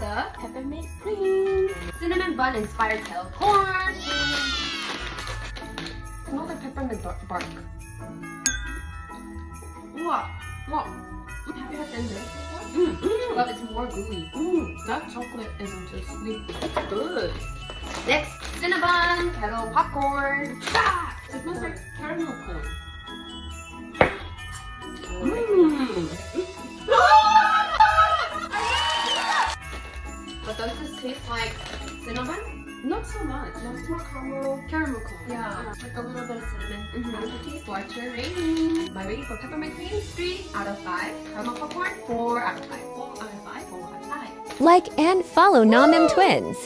the peppermint cream. Cinnamon bun inspired kettle corn. Smells like peppermint bark. Wow. Have you had ginger before? But it's more gooey. That chocolate isn't too sweet. It's good. Next, cinnamon kettle popcorn. Ah! It smells like caramel corn. But does this taste like cinnamon? Not so much. No, it's more caramel corn. Yeah, like a little bit of cinnamon. Aftertaste, what's your rating? My rating for peppermint cream is 3 out of 5. Caramel popcorn, 4 out of 5. 4 out of 5. 4 out of 5. Like and follow Nomnom Twins.